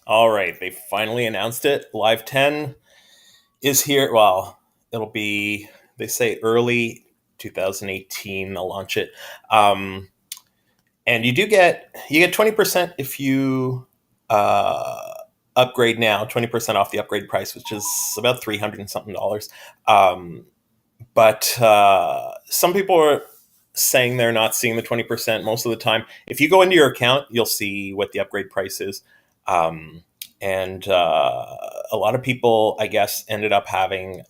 All right, they finally announced it. Live 10 is here. Well, it'll be, they say early 2018 they'll launch it. Um, and you get 20% if you uh, upgrade now, 20% off the upgrade price, which is about 300 and something dollars. Um, but some people are saying they're not seeing the 20% most of the time. If you go into your account, you'll see what the upgrade price is. Um, and a lot of people, I guess, ended up having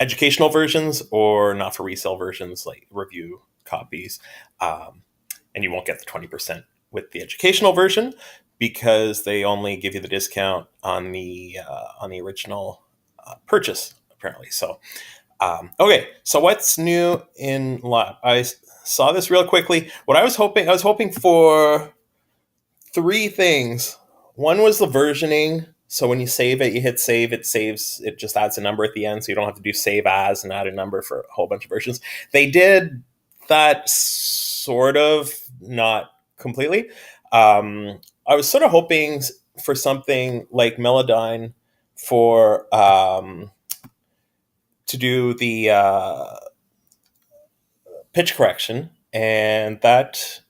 educational versions or not for resale versions, like review copies. Um, and you won't get the 20% with the educational version because they only give you the discount on the original purchase, apparently. Okay, so what's new in live? Saw this real quickly. What I was hoping for three things. One was the versioning. So when you save it, you hit save, it saves, it just adds a number at the end. So you don't have to do save as and add a number for a whole bunch of versions. They did that sort of, not completely. I was sort of hoping for something like Melodyne for to do the pitch correction, and that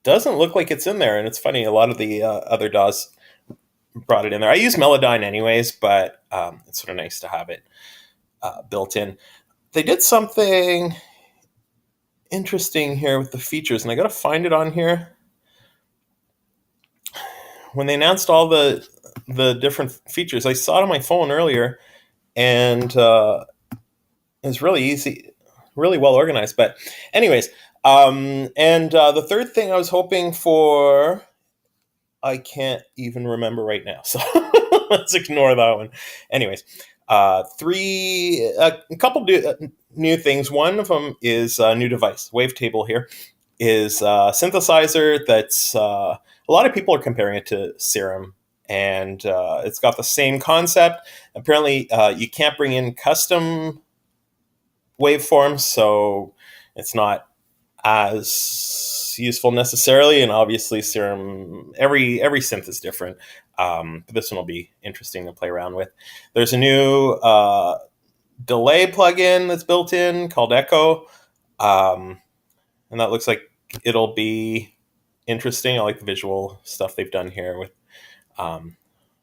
doesn't look like it's in there. And it's funny, a lot of the other DAWs brought it in there. I use Melodyne anyways, but it's sort of nice to have it built in. They did something interesting here with the features, and I got to find it on here. When they announced all the different features, I saw it on my phone earlier, and it's really easy, really well organized. But anyways, and the third thing I was hoping for, I can't even remember right now. So let's ignore that one. Anyways, a couple new things. One of them is a new device. Wavetable here is a synthesizer that's a lot of people are comparing it to Serum, and it's got the same concept. Apparently, you can't bring in custom waveforms, so it's not as useful necessarily. And obviously, Serum, every synth is different. But this one will be interesting to play around with. There's a new delay plugin that's built in called Echo, and that looks like it'll be interesting. I like the visual stuff they've done here um,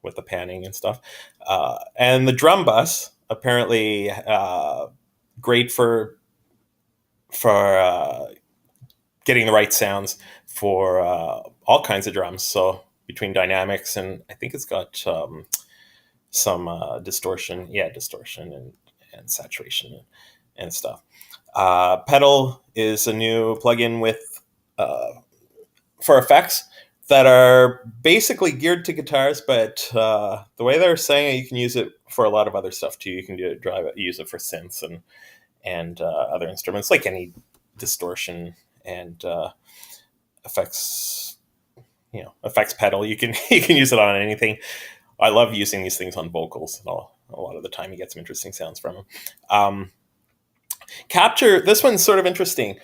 with the panning and stuff. And the drum bus apparently great for getting the right sounds for all kinds of drums. So between dynamics and I think it's got some distortion, distortion and saturation and stuff. Pedal is a new plugin with for effects that are basically geared to guitars, but the way they're saying it, you can use it for a lot of other stuff too. You can use it for synths and other instruments, like any distortion and effects. Effects pedal. You can you can use it on anything. I love using these things on vocals. A lot of the time, you get some interesting sounds from them. Capture. This one's sort of interesting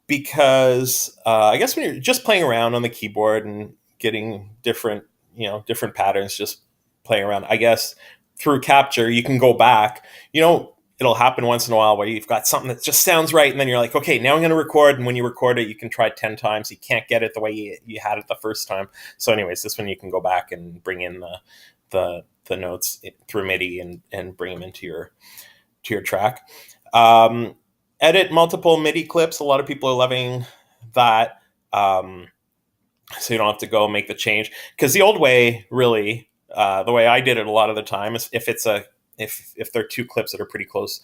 because I guess when you're just playing around on the keyboard and getting different patterns, just playing around, I guess through capture, you can go back. It'll happen once in a while where you've got something that just sounds right, and then you're like, okay, now I'm going to record. And when you record it, you can try 10 times. You can't get it the way you had it the first time. So, anyways, this one you can go back and bring in the notes through MIDI and bring them into your track. Edit multiple MIDI clips. A lot of people are loving that. So you don't have to go make the change, because the old way, really, the way I did it a lot of the time is if there are two clips that are pretty close,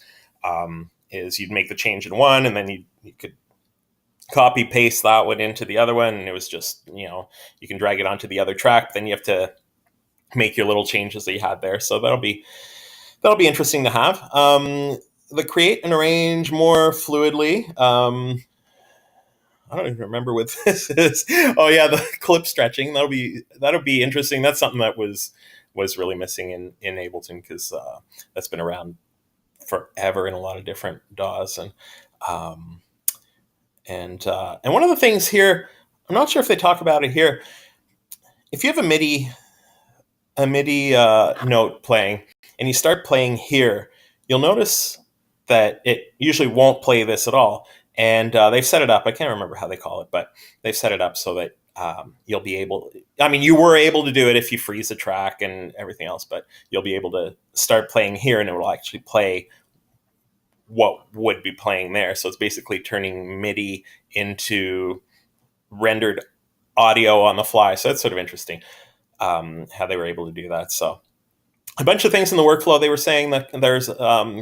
is you'd make the change in one, and then you could copy paste that one into the other one, and it was just you can drag it onto the other track. Then you have to make your little changes that you had there. So that'll be interesting to have. The create and arrange more fluidly. I don't even remember what this is. Oh yeah, the clip stretching. That'll be interesting. That's something that was really missing in Ableton, because that's been around forever in a lot of different DAWs. And one of the things here, I'm not sure if they talk about it here. If you have a MIDI a MIDI note playing, and you start playing here, you'll notice that it usually won't play this at all. And they've set it up. I can't remember how they call it, but they've set it up so that you'll be able. I mean, you were able to do it if you freeze the track and everything else, but you'll be able to start playing here, and it will actually play what would be playing there. So it's basically turning MIDI into rendered audio on the fly. So that's sort of interesting how they were able to do that. So a bunch of things in the workflow. They were saying that there's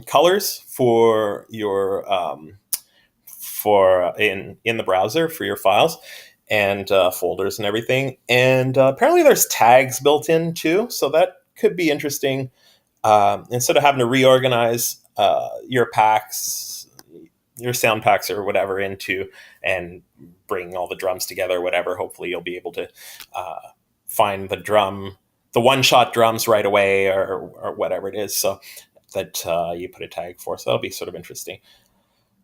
colors for your for in the browser for your files and folders and everything. And apparently there's tags built in too. So that could be interesting. Instead of having to reorganize your packs, your sound packs or whatever into and bring all the drums together or whatever, hopefully you'll be able to find the one-shot drums right away or whatever it is, so that you put a tag for. So that'll be sort of interesting.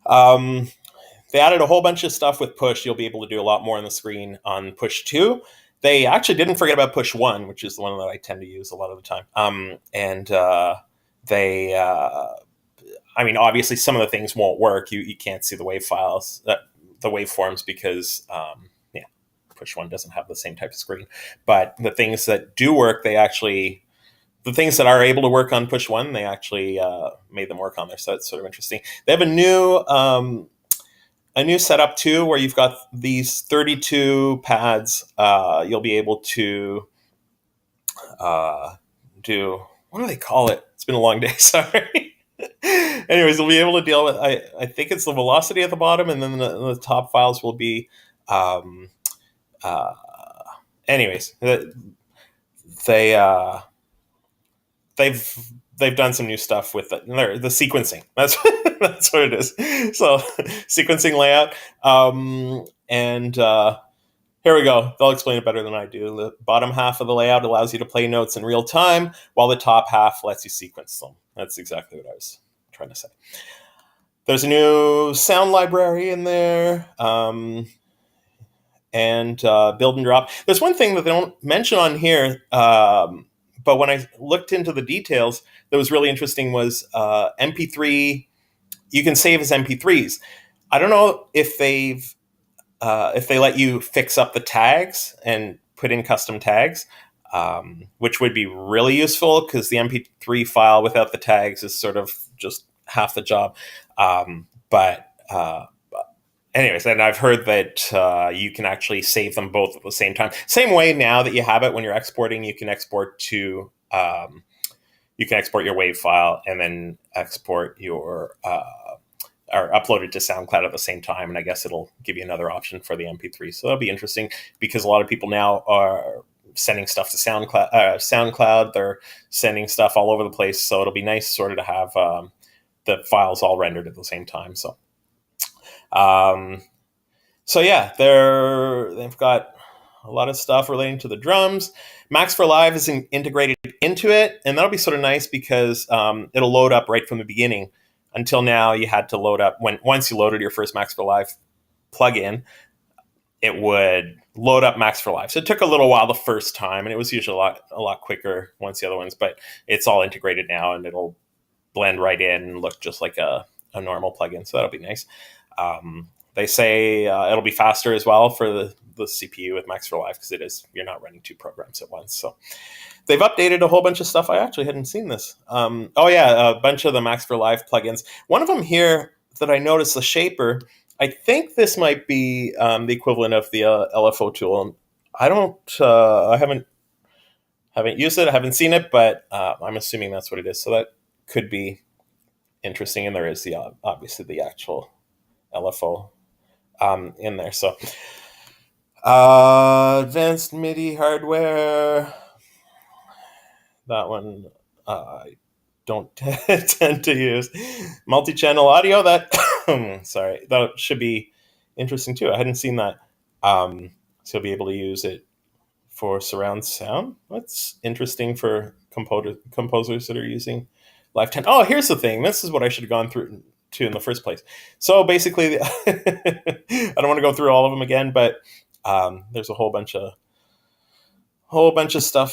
They added a whole bunch of stuff with push. You'll be able to do a lot more on the screen on push 2. They actually didn't forget about push 1, which is the one that I tend to use a lot of the time. I mean, obviously some of the things won't work. You can't see the wave files, the waveforms, because push 1 doesn't have the same type of screen. But the things that do work, the things that are able to work on push 1, they actually made them work on there. So that's sort of interesting. They have a new setup too, where you've got these 32 pads. You'll be able to do, what do they call it? It's been a long day, sorry. Anyways, we'll be able to deal with, I think it's the velocity at the bottom, and then the top files will be, anyways, they've done some new stuff with the sequencing. That's that's what it is. So sequencing layout, and here we go. They'll explain it better than I do. The bottom half of the layout allows you to play notes in real time, while the top half lets you sequence them. That's exactly what I was trying to say. There's a new sound library in there, and build and drop. There's one thing that they don't mention on here, but when I looked into the details, that was really interesting was MP3. You can save as MP3s. I don't know if they let you fix up the tags and put in custom tags, which would be really useful, because the MP3 file without the tags is sort of just half the job. But anyways, and I've heard that you can actually save them both at the same time. Same way now that you have it when you're exporting, you can export to you can export your WAV file and then export your or upload it to SoundCloud at the same time. And I guess it'll give you another option for the MP3. So that'll be interesting, because a lot of people now are sending stuff to SoundCloud. They're sending stuff all over the place. So it'll be nice sort of to have the files all rendered at the same time. So yeah, they've got a lot of stuff relating to the drums. Max for Live is integrated into it, and that'll be sort of nice, because it'll load up right from the beginning. Until now, you had to load up once you loaded your first Max for Live plugin, it would load up Max for Live. So it took a little while the first time, and it was usually a lot quicker once the other ones. But it's all integrated now, and it'll blend right in and look just like a normal plugin. So that'll be nice. They say it'll be faster as well for the CPU with Max for Live, because you're not running 2 programs at once. So they've updated a whole bunch of stuff. I actually hadn't seen this. A bunch of the Max for Live plugins. One of them here that I noticed, the Shaper. I think this might be the equivalent of the LFO tool. I haven't used it. I haven't seen it, but I'm assuming that's what it is. So that could be interesting. And there is obviously the actual LFO in there. So advanced MIDI hardware. That one I don't tend to use. Multi-channel audio, that sorry, that should be interesting too. I hadn't seen that. So you'll be able to use it for surround sound. That's interesting for composers that are using Live 10. Oh, here's the thing. This is what I should have gone through to in the first place. So basically, I don't want to go through all of them again, but there's a whole bunch of stuff